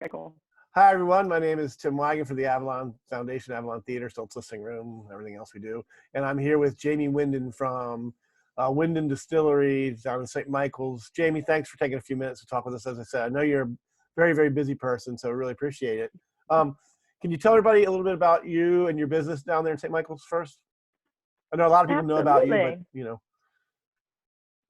Okay, cool. Hi, everyone. My name is Tim Wagon for the Avalon Foundation, Avalon Theater, Stilts Listening Room, everything else we do. And I'm here with Jaime Windon from Windon Distillery down in St. Michael's. Jaime, thanks for taking a few minutes to talk with us. As I said, I know you're a very, very busy person, so I really appreciate it. Can you tell everybody a little bit about you and your business down there in St. Michael's first? I know a lot of people know about you, but you know.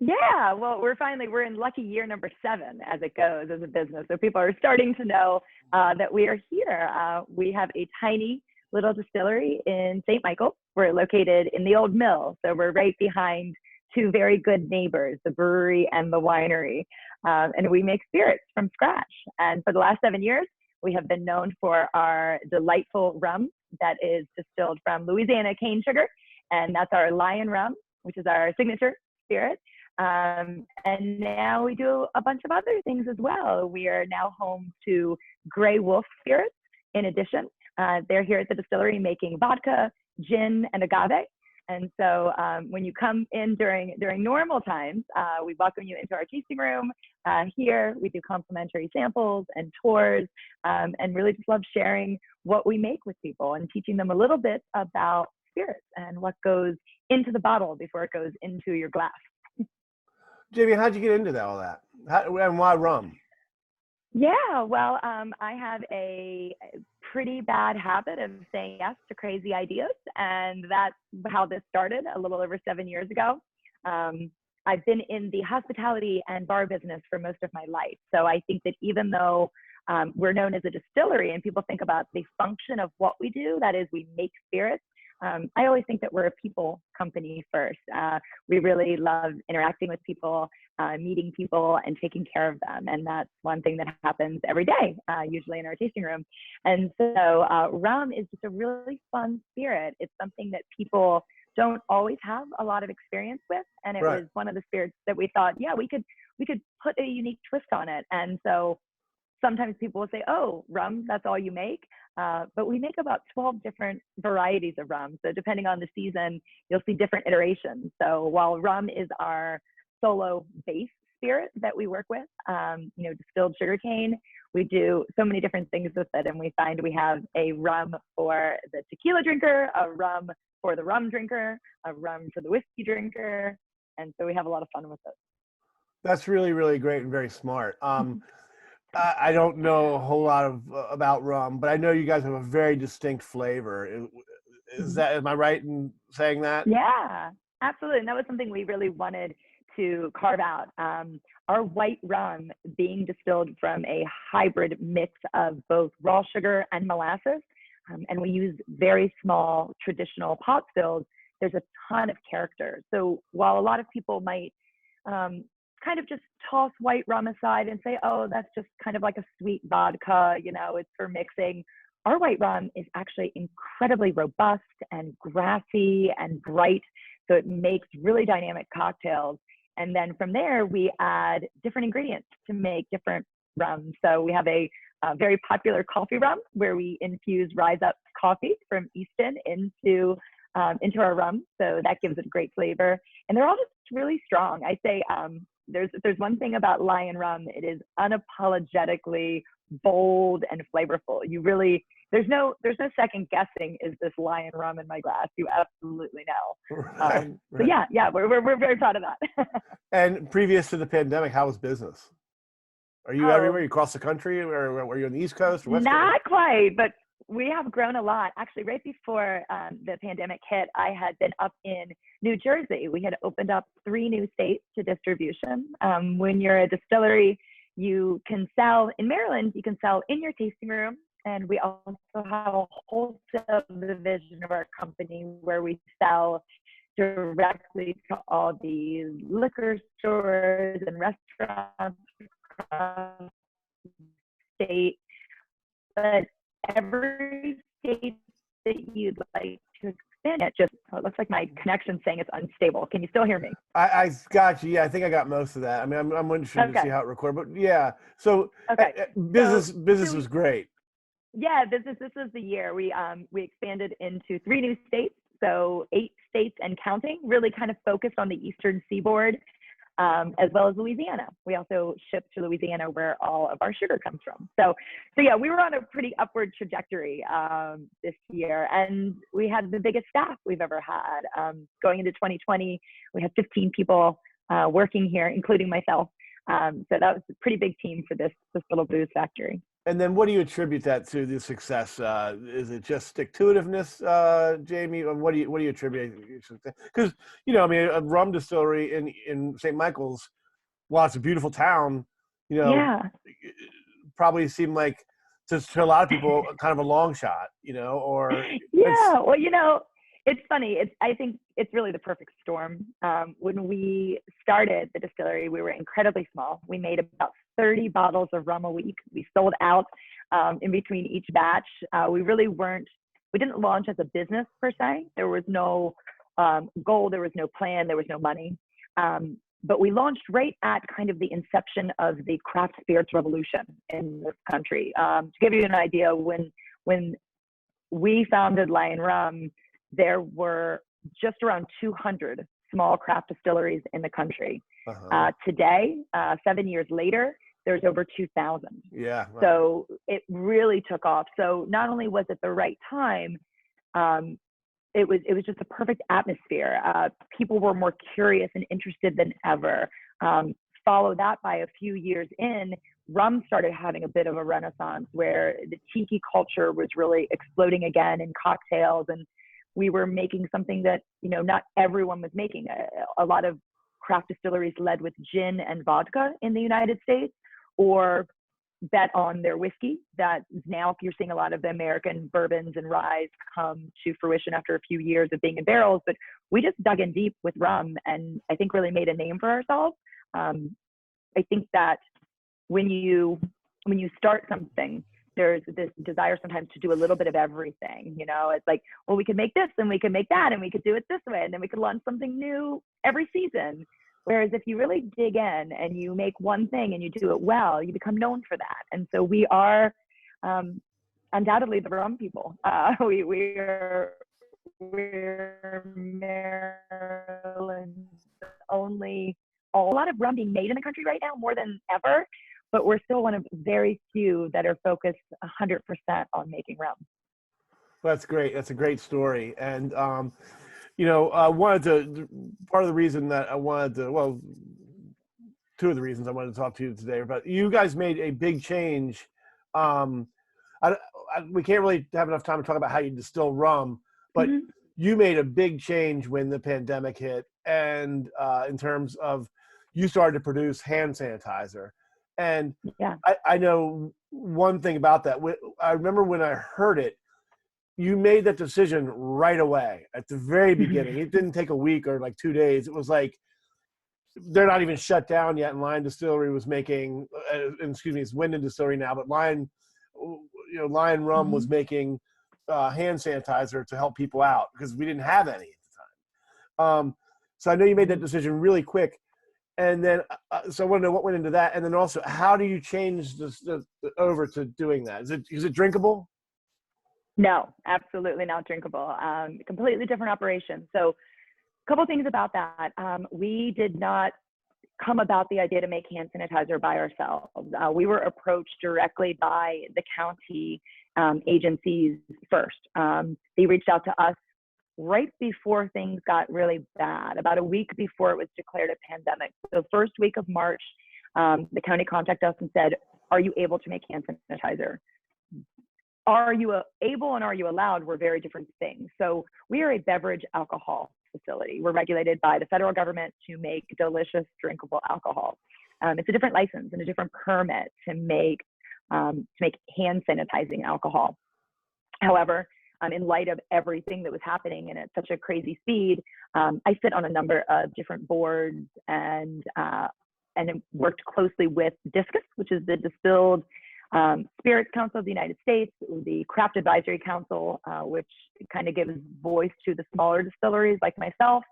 Yeah, well, we're in lucky year number 7 as it goes as a business. So people are starting to know that we are here. We have a tiny little distillery in St. Michael. We're located in the old mill. So we're right behind 2 very good neighbors, the brewery and the winery. And we make spirits from scratch. And for the last 7 years, we have been known for our delightful rum that is distilled from Louisiana cane sugar. And that's our Lyon rum, which is our signature spirit. And now we do a bunch of other things as well. We are now home to Grey Wolf spirits. In addition, they're here at the distillery making vodka, gin, and agave. And so when you come in during normal times, we welcome you into our tasting room. Here we do complimentary samples and tours, and really just love sharing what we make with people and teaching them a little bit about spirits and what goes into the bottle before it goes into your glass. Jaime, how'd you get into all that? And why rum? Yeah, well, I have a pretty bad habit of saying yes to crazy ideas, and that's how this started a little over 7 years ago. I've been in the hospitality and bar business for most of my life, so I think that even though we're known as a distillery and people think about the function of what we do, that is, we make spirits, I always think that we're a people company first. We really love interacting with people, meeting people, and taking care of them. And that's one thing that happens every day, usually in our tasting room. And so rum is just a really fun spirit. It's something that people don't always have a lot of experience with. And it was one of the spirits that we thought, yeah, we could put a unique twist on it. And so sometimes people will say, oh, rum, that's all you make. But we make about 12 different varieties of rum. So depending on the season, you'll see different iterations. So while rum is our solo base spirit that we work with, distilled sugarcane, we do so many different things with it. And we find we have a rum for the tequila drinker, a rum for the rum drinker, a rum for the whiskey drinker. And so we have a lot of fun with it. That's really, really great and very smart. I don't know a whole lot about rum, but I know you guys have a very distinct flavor. Am I right in saying that? Yeah, absolutely. And that was something we really wanted to carve out. Our white rum being distilled from a hybrid mix of both raw sugar and molasses. And we use very small traditional pot stills. There's a ton of character. So while a lot of people might kind of just toss white rum aside and say, oh, that's just kind of like a sweet vodka, it's for mixing. Our white rum is actually incredibly robust and grassy and bright. So it makes really dynamic cocktails. And then from there, we add different ingredients to make different rums. So we have a very popular coffee rum where we infuse Rise Up coffee from Easton into our rum. So that gives it a great flavor. And they're all just really strong. I say, there's one thing about Lyon rum. It is unapologetically bold and flavorful. There's no second guessing, is this Lyon rum in my glass? You absolutely know. Right. So yeah, we're very proud of that. And previous to the pandemic, how was business? Are you everywhere? You across the country, or were you on the East Coast or West Coast? Not quite, but we have grown a lot. Actually, right before the pandemic hit, I had been up in New Jersey. We had opened up 3 new states to distribution. When you're a distillery, you can sell in Maryland, you can sell in your tasting room. And we also have a wholesale division of our company where we sell directly to all these liquor stores and restaurants across the state. But every state that you'd like to expand it, it looks like my connection's saying it's unstable. Can you still hear me? I got you. Yeah, I think I got most of that. I mean, I'm interested to see how it recorded, but yeah. So business was great. Yeah, this was the year we expanded into 3 new states, so 8 states and counting. Really kind of focused on the Eastern Seaboard. as well as Louisiana. We also ship to Louisiana, where all of our sugar comes from. So yeah, we were on a pretty upward trajectory this year, and we had the biggest staff we've ever had. Going into 2020, we had 15 people working here, including myself. So that was a pretty big team for this little booze factory. And then what do you attribute that to, the success? Is it just stick-to-itiveness, Jamie? Or what do you attribute? Because, you know, I mean, a rum distillery in St. Michael's, while it's a beautiful town, you know, Yeah. probably seemed like to a lot of people kind of a long shot, you know, or Yeah. Well, you know, it's funny. I think it's really the perfect storm. When we started the distillery, we were incredibly small. We made about 30 bottles of rum a week. We sold out in between each batch. We didn't launch as a business per se. There was no goal, there was no plan, there was no money. But we launched right at kind of the inception of the craft spirits revolution in this country. To give you an idea, when we founded Lyon Rum, there were just around 200 small craft distilleries in the country. Today, 7 years later, there's over 2,000. Yeah. Wow. So it really took off. So not only was it the right time, it was just a perfect atmosphere. People were more curious and interested than ever. Follow that by a few years in, rum started having a bit of a renaissance where the tiki culture was really exploding again in cocktails, and we were making something that, you know, not everyone was making. A lot of craft distilleries led with gin and vodka in the United States, or bet on their whiskey. That now you're seeing a lot of the American bourbons and ryes come to fruition after a few years of being in barrels. But we just dug in deep with rum, and I think really made a name for ourselves. I think that when you start something, there's this desire sometimes to do a little bit of everything. You know, it's like, well, we could make this and we could make that and we could do it this way, and then we could launch something new every season. Whereas if you really dig in and you make one thing and you do it well, you become known for that. And so we are undoubtedly the rum people. We're Maryland's only, a lot of rum being made in the country right now, more than ever. But we're still one of very few that are focused 100% on making rum. That's great. That's a great story. And, you know, part of the reason that I wanted to, well, two of the reasons I wanted to talk to you today, but you guys made a big change. We can't really have enough time to talk about how you distill rum, but you made a big change when the pandemic hit. And in terms of, you started to produce hand sanitizer. And yeah. I know one thing about that. I remember when I heard it, you made that decision right away at the very beginning. It didn't take a week or like 2 days. It was like, they're not even shut down yet. And Lyon Distillery was making, it's Windon Distillery now, but Lyon Rum was making hand sanitizer to help people out because we didn't have any at the time. So I know you made that decision really quick. And then, so I want to know what went into that. And then also, how do you change this over to doing that? Is it drinkable? No, absolutely not drinkable. Completely different operation. So a couple things about that. We did not come about the idea to make hand sanitizer by ourselves. We were approached directly by the county agencies first. They reached out to us right before things got really bad, about a week before it was declared a pandemic. So first week of March, the county contacted us and said, are you able to make hand sanitizer? Are you able and are you allowed were very different things. So we are a beverage alcohol facility. We're regulated by the federal government to make delicious, drinkable alcohol. It's a different license and a different permit to make hand sanitizing alcohol. However, in light of everything that was happening and at such a crazy speed, I sit on a number of different boards and worked closely with DISCUS, which is the Distilled Spirits Council of the United States, the Craft Advisory Council, which kind of gives voice to the smaller distilleries like myself.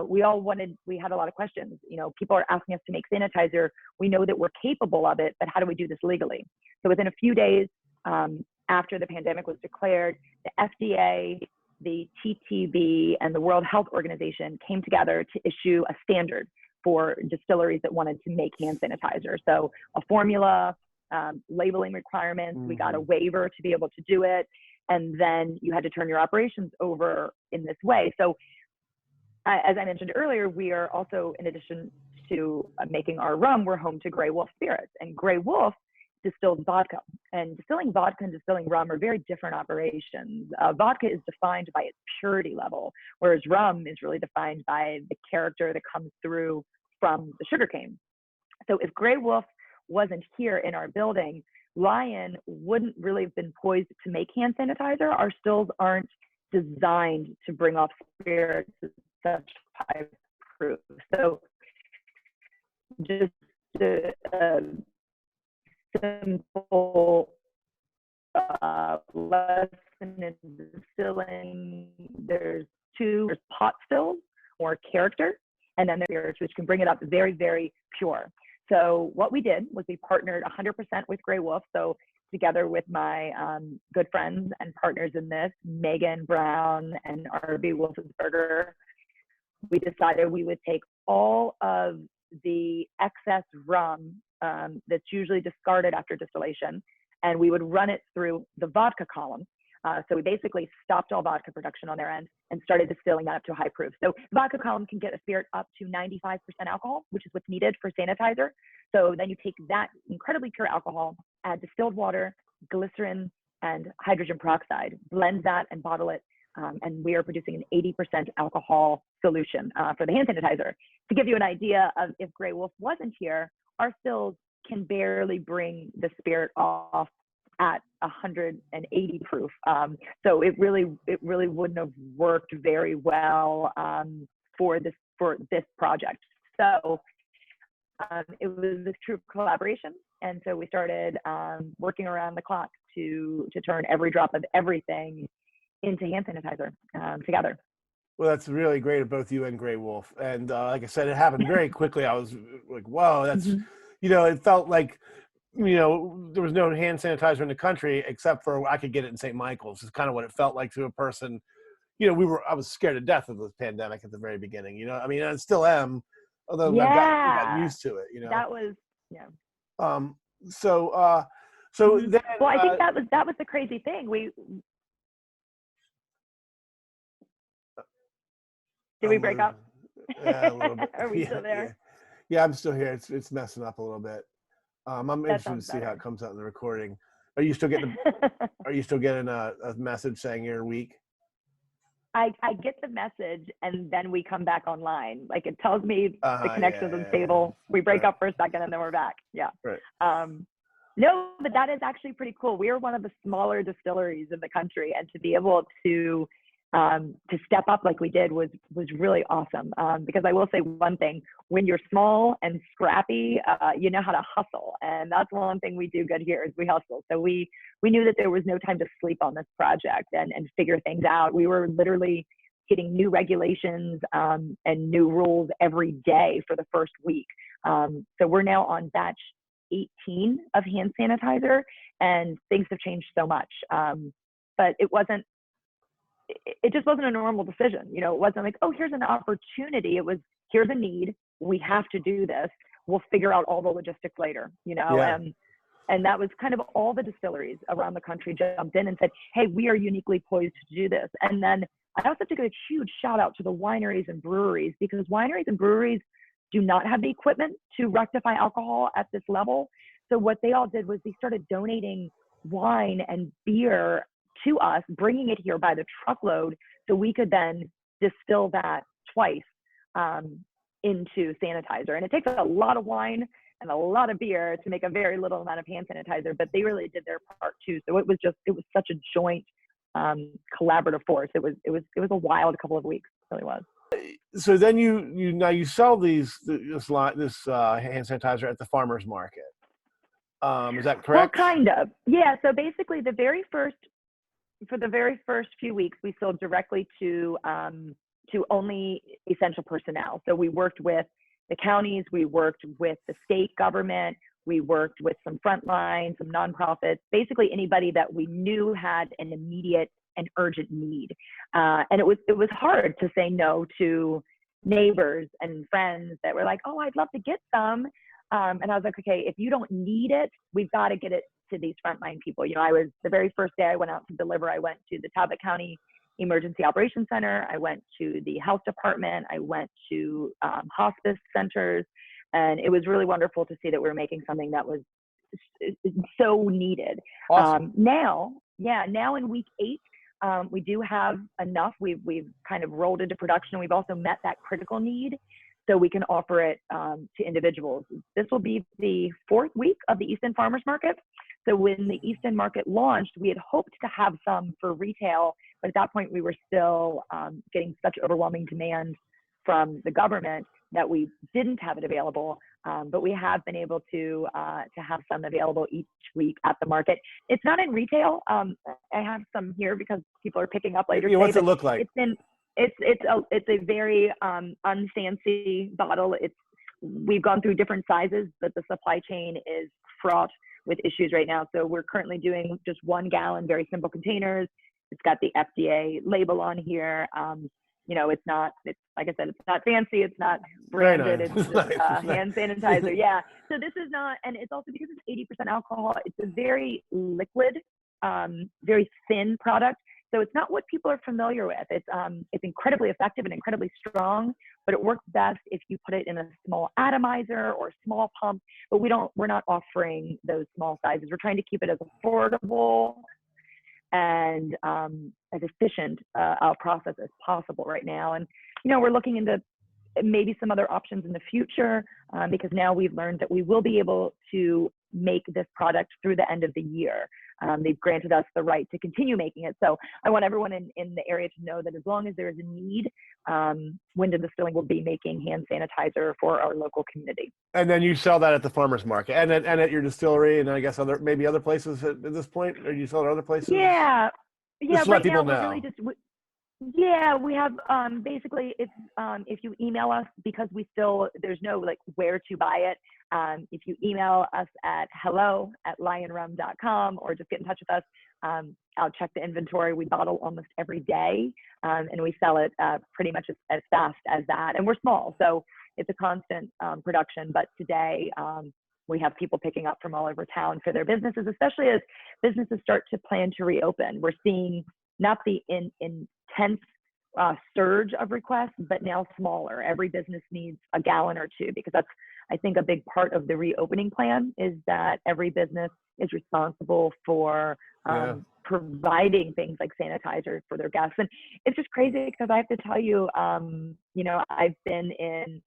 We had a lot of questions. You know, people are asking us to make sanitizer. We know that we're capable of it, but how do we do this legally? So within a few days, after the pandemic was declared, the FDA, the TTB, and the World Health Organization came together to issue a standard for distilleries that wanted to make hand sanitizer. So a formula, labeling requirements, we got a waiver to be able to do it. And then you had to turn your operations over in this way. So as I mentioned earlier, we are also, in addition to making our rum, we're home to Grey Wolf Spirits. And Grey Wolf distills vodka. And distilling vodka and distilling rum are very different operations. Vodka is defined by its purity level, whereas rum is really defined by the character that comes through from the sugarcane. So if Grey Wolf wasn't here in our building, Lyon wouldn't really have been poised to make hand sanitizer. Our stills aren't designed to bring off spirits at such high proof. So just a simple lesson in distilling, there's pot stills or character, and then there's spirits, which can bring it up very, very pure. So what we did was we partnered 100% with Grey Wolf. So together with my good friends and partners in this, Megan Brown and R.B. Wolfensberger, we decided we would take all of the excess rum that's usually discarded after distillation, and we would run it through the vodka column. So we basically stopped all vodka production on their end and started distilling that up to a high proof. So vodka column can get a spirit up to 95% alcohol, which is what's needed for sanitizer. So then you take that incredibly pure alcohol, add distilled water, glycerin, and hydrogen peroxide, blend that and bottle it. And we are producing an 80% alcohol solution for the hand sanitizer. To give you an idea of if Grey Wolf wasn't here, our stills can barely bring the spirit off at 180 proof. So it really wouldn't have worked very well for this project. So it was a true collaboration, and so we started working around the clock to turn every drop of everything into hand sanitizer together. Well, that's really great of both you and Grey Wolf. And like I said, it happened very quickly. I was like, whoa, that's, it felt like, there was no hand sanitizer in the country except for I could get it in St. Michael's. It's kind of what it felt like to a person. I was scared to death of the pandemic at the very beginning. I mean, I still am, although I've gotten used to it. That was, yeah. So then, well, I think that was the crazy thing. Did we break up? Yeah, a little bit. Are we still there? Yeah, I'm still here. It's messing up a little bit. I'm interested to see how it comes out in the recording. Are you still getting a message saying you're weak? I get the message and then we come back online. Like it tells me the connection's unstable. We break up for a second and then we're back. Yeah. Right. No, but that is actually pretty cool. We are one of the smaller distilleries in the country, and to be able to step up like we did was really awesome. Because I will say one thing: when you're small and scrappy, you know how to hustle, and that's one thing we do good here is we hustle. So we knew that there was no time to sleep on this project and figure things out. We were literally getting new regulations and new rules every day for the first week. So we're now on batch 18 of hand sanitizer, and things have changed so much. But it just wasn't a normal decision. It wasn't like, oh, here's an opportunity. It was, here's a need. We have to do this. We'll figure out all the logistics later, Yeah. And that was kind of all the distilleries around the country jumped in and said, hey, we are uniquely poised to do this. And then I also have to give a huge shout out to the wineries and breweries, because wineries and breweries do not have the equipment to rectify alcohol at this level. So what they all did was they started donating wine and beer to us, bringing it here by the truckload, so we could then distill that twice into sanitizer. And it takes a lot of wine and a lot of beer to make a very little amount of hand sanitizer, but they really did their part too. So it was such a joint collaborative force. It was a wild couple of weeks. It really was. So then you sell this hand sanitizer at the farmers market. Is that correct? Well, kind of. Yeah. So basically, for the very first few weeks, we sold directly to only essential personnel. So we worked with the counties, we worked with the state government, we worked with some frontline, some nonprofits, basically anybody that we knew had an immediate and urgent need. And it was hard to say no to neighbors and friends that were like, oh, I'd love to get some. And I was like, okay, if you don't need it, we've got to get it to these frontline people. I was, the very first day I went out to deliver, I went to the Talbot County Emergency Operations Center. I went to the health department. I went to hospice centers. And it was really wonderful to see that we were making something that was so needed. Awesome. Now in week 8, we do have enough. We've kind of rolled into production. We've also met that critical need, so we can offer it to individuals. This will be the 4th week of the Easton Farmers Market. So when the Easton Market launched, we had hoped to have some for retail, but at that point we were still getting such overwhelming demand from the government that we didn't have it available. But we have been able to have some available each week at the market. It's not in retail. I have some here because people are picking up later. What's it look like? It's a very unfancy bottle. We've gone through different sizes, but the supply chain is fraught with issues right now. So we're currently doing just 1 gallon, very simple containers. It's got the FDA label on here. It's like I said, it's not fancy. It's not branded. Nice. It's just hand sanitizer. Yeah. So this is not, and it's also because it's 80% alcohol. It's a very liquid, very thin product. So it's not what people are familiar with. It's incredibly effective and incredibly strong, but it works best if you put it in a small atomizer or small pump. But we're not offering those small sizes. We're trying to keep it as affordable and as efficient a process as possible right now. And we're looking into maybe some other options in the future because now we've learned that we will be able to make this product through the end of the year. They've granted us the right to continue making it. So I want everyone in the area to know that as long as there is a need, Windon Distilling will be making hand sanitizer for our local community. And then you sell that at the farmers market and at your distillery, and I guess maybe other places at this point, or you sell it other places? Yeah. Just right let people now, know. Really yeah, we have basically it's if you email us, because there's no where to buy it. If you email us at hello@lyonrum.com or just get in touch with us, I'll check the inventory. We bottle almost every day, and we sell it pretty much as fast as that. And we're small, so it's a constant production. But today we have people picking up from all over town for their businesses, especially as businesses start to plan to reopen. We're seeing not the intense surge of requests, but now smaller. Every business needs a gallon or 2, because that's, I think, a big part of the reopening plan is that every business is responsible for providing things like sanitizer for their guests. And it's just crazy because I have to tell you, I've been in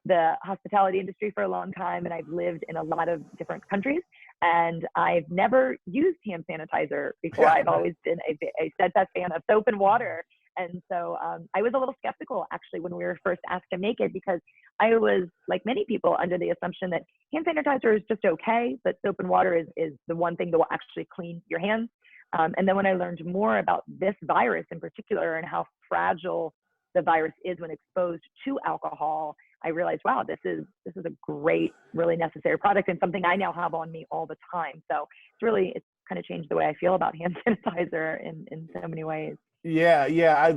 the hospitality industry for a long time, and I've lived in a lot of different countries, and I've never used hand sanitizer before. I've always been a steadfast fan of soap and water. And so I was a little skeptical actually when we were first asked to make it, because I was, like many people, under the assumption that hand sanitizer is just okay, but soap and water is the one thing that will actually clean your hands. And then when I learned more about this virus in particular and how fragile the virus is when exposed to alcohol, I realized, wow, this is a great, really necessary product, and something I now have on me all the time. So it's kind of changed the way I feel about hand sanitizer in so many ways. Yeah.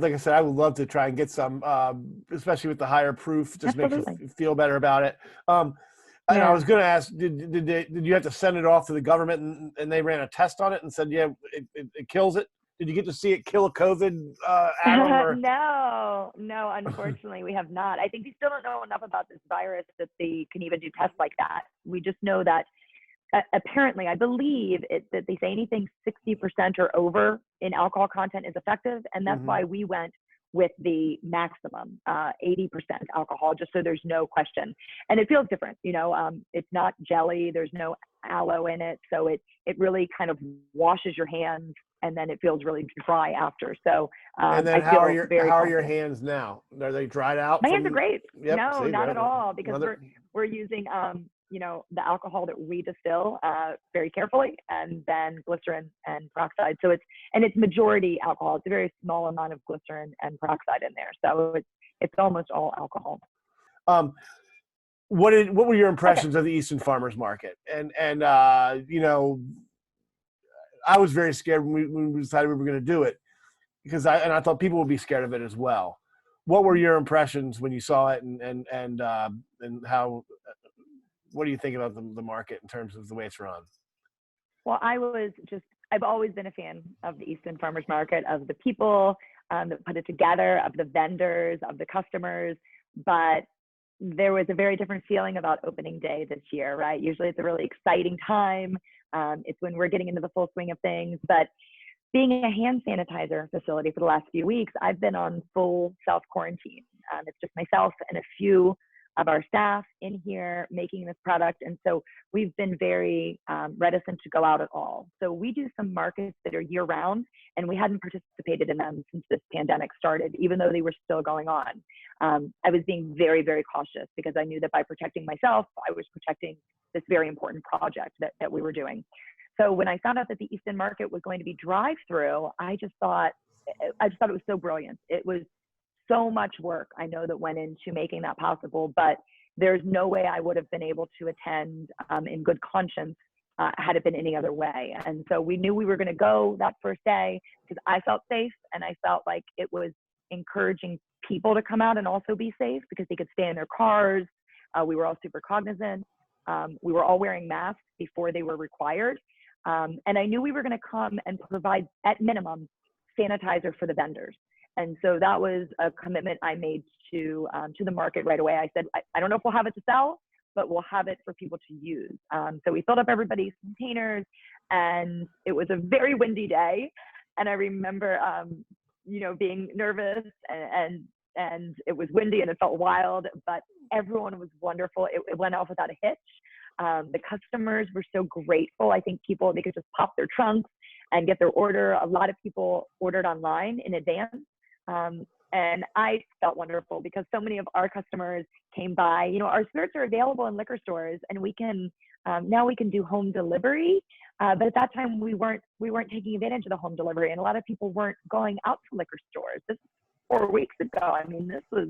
Like I said, I would love to try and get some, especially with the higher proof. Just Absolutely. makes you feel better about it. And I was going to ask, did you have to send it off to the government and they ran a test on it and said, yeah, it kills it? Did you get to see it kill a COVID atom? No, unfortunately, we have not. I think we still don't know enough about this virus that they can even do tests like that. We just know that apparently, I believe that they say anything 60% or over in alcohol content is effective, and that's why we went with the maximum 80% alcohol, just so there's no question. And it feels different, it's not jelly, there's no aloe in it, so it really kind of washes your hands, and then it feels really dry after. So and then I how feel are your hands now? Are they dried out? My hands are great. Yep, no, not at all, because we're using the alcohol that we distill very carefully, and then glycerin and peroxide. So it's majority alcohol. It's a very small amount of glycerin and peroxide in there. So it's almost all alcohol. What were your impressions of the Easton Farmers Market? And I was very scared when we decided we were going to do it, because I thought people would be scared of it as well. what were your impressions when you saw it, and how? What do you think about the market in terms of the way it's run? Well, I've always been a fan of the Easton Farmers Market, of the people that put it together, of the vendors, of the customers. But there was a very different feeling about opening day this year, right? Usually it's a really exciting time. It's when we're getting into the full swing of things. But being a hand sanitizer facility for the last few weeks, I've been on full self-quarantine. It's just myself and a few of our staff in here making this product. And so we've been very reticent to go out at all. So we do some markets that are year round, and we hadn't participated in them since this pandemic started, even though they were still going on. I was being very, very cautious because I knew that by protecting myself, I was protecting this very important project that we were doing. So when I found out that the Easton Market was going to be drive-through, I just thought it was so brilliant. It was so much work I know that went into making that possible, but there's no way I would have been able to attend in good conscience had it been any other way. And so we knew we were going to go that first day because I felt safe, and I felt like it was encouraging people to come out and also be safe because they could stay in their cars. We were all super cognizant. We were all wearing masks before they were required. And I knew we were going to come and provide, at minimum, sanitizer for the vendors. And so that was a commitment I made to the market right away. I said, I don't know if we'll have it to sell, but we'll have it for people to use. So we filled up everybody's containers, and it was a very windy day. And I remember, being nervous, and it was windy and it felt wild, but everyone was wonderful. It went off without a hitch. The customers were so grateful. I think they could just pop their trunks and get their order. A lot of people ordered online in advance. And I felt wonderful because so many of our customers came by. Our spirits are available in liquor stores, and we can now we can do home delivery. But at that time, we weren't taking advantage of the home delivery, and a lot of people weren't going out to liquor stores. This was 4 weeks ago. I mean, this was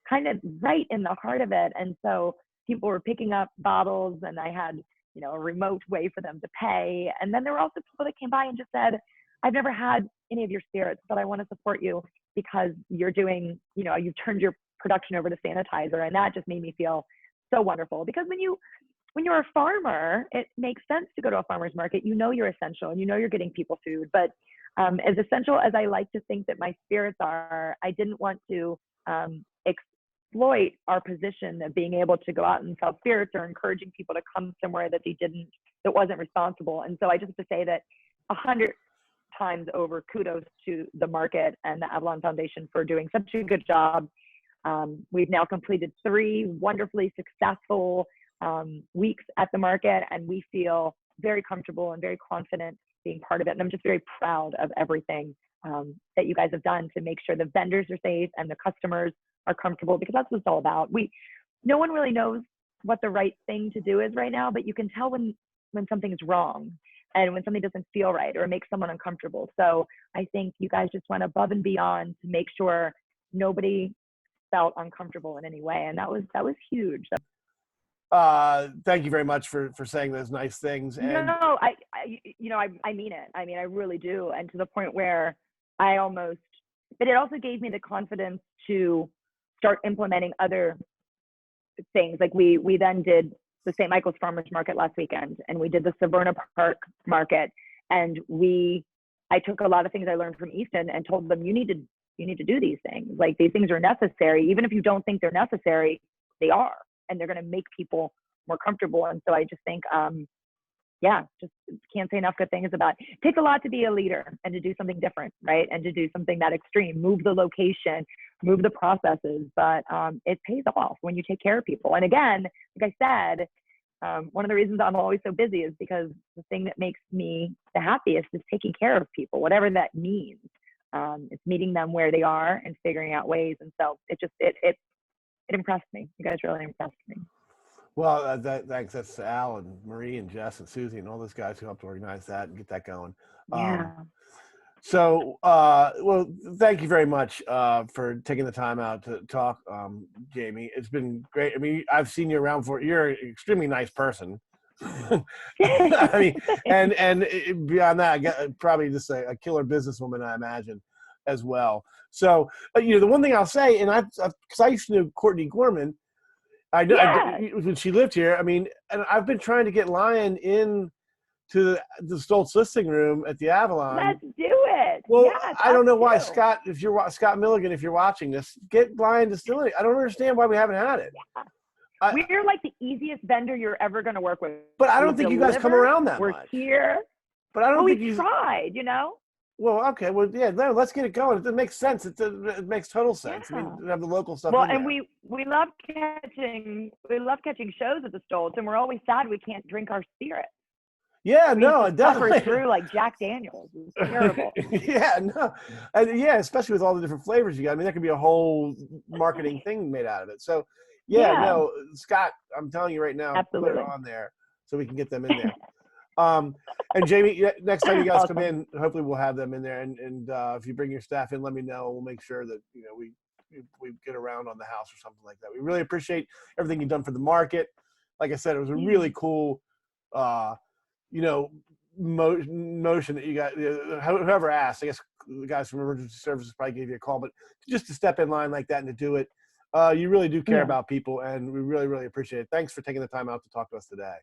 kind of right in the heart of it, and so people were picking up bottles, and I had a remote way for them to pay. And then there were also people that came by and just said, I've never had any of your spirits, but I want to support you because you're doing, you've turned your production over to sanitizer. And that just made me feel so wonderful, because when you're a farmer, it makes sense to go to a farmer's market. You're essential, and you're getting people food. But as essential as I like to think that my spirits are, I didn't want to exploit our position of being able to go out and sell spirits or encouraging people to come somewhere that that wasn't responsible. And so I just have to say that 100 times over, kudos to the market and the Avalon Foundation for doing such a good job. We've now completed 3 wonderfully successful weeks at the market, and we feel very comfortable and very confident being part of it. And I'm just very proud of everything that you guys have done to make sure the vendors are safe and the customers are comfortable, because that's what it's all about. No one really knows what the right thing to do is right now, but you can tell when something is wrong and when something doesn't feel right or makes someone uncomfortable. So I think you guys just went above and beyond to make sure nobody felt uncomfortable in any way, and that was huge. Thank you very much for saying those nice things. And no, I mean it. I mean, I really do, and to the point where but it also gave me the confidence to start implementing other things. Like we then did the St. Michael's Farmers Market last weekend, and we did the Severna Park Market, and I took a lot of things I learned from Easton and told them, you need to do these things. Like, these things are necessary. Even if you don't think they're necessary, they are, and they're going to make people more comfortable. And so I just think, just can't say enough good things about it. It takes a lot to be a leader and to do something different, right? And to do something that extreme, move the location, move the processes, but it pays off when you take care of people. And again, like I said, one of the reasons I'm always so busy is because the thing that makes me the happiest is taking care of people, whatever that means. It's meeting them where they are and figuring out ways. And so it impressed me. You guys really impressed me. Well, thanks. That's Al and Marie and Jess and Susie and all those guys who helped organize that and get that going. Yeah. Well, thank you very much for taking the time out to talk, Jamie. It's been great. I mean, I've seen you around you're an extremely nice person. I mean, and beyond that, probably just a killer businesswoman, I imagine. as well. So, the one thing I'll say, and because I used to know Courtney Gorman, Yeah. when she lived here. I mean, and I've been trying to get Lyon in to the Stoltz listing room at the Avalon. Let's do it. Well, Yes, I don't know why, too. Scott. Scott Milligan, if you're watching this, get Lyon Distilling. I don't understand why we haven't had it. Yeah. We're like the easiest vendor you're ever going to work with. But I don't think you guys come around that much. We're here. But I don't think we tried, Well, okay. Well, yeah, no, let's get it going. It makes sense. It makes total sense. Yeah. I mean, have the local stuff. Well, and we love catching shows at the Stoltz, and we're always sad we can't drink our spirit. Yeah, no, it definitely through like Jack Daniels. It's terrible. Yeah, no, especially with all the different flavors you got. I mean, that could be a whole marketing thing made out of it. So, no, Scott, I'm telling you right now, Absolutely. put it on there so we can get them in there. And Jamie, next time you guys come in, hopefully we'll have them in there. And if you bring your staff in, let me know. We'll make sure that we get around on the house or something like that. We really appreciate everything you've done for the market. Like I said, it was a really cool, motion that you got. Whoever asked, I guess the guys from emergency services probably gave you a call, but just to step in line like that and to do it, you really do care about people, and we really, really appreciate it. Thanks for taking the time out to talk to us today.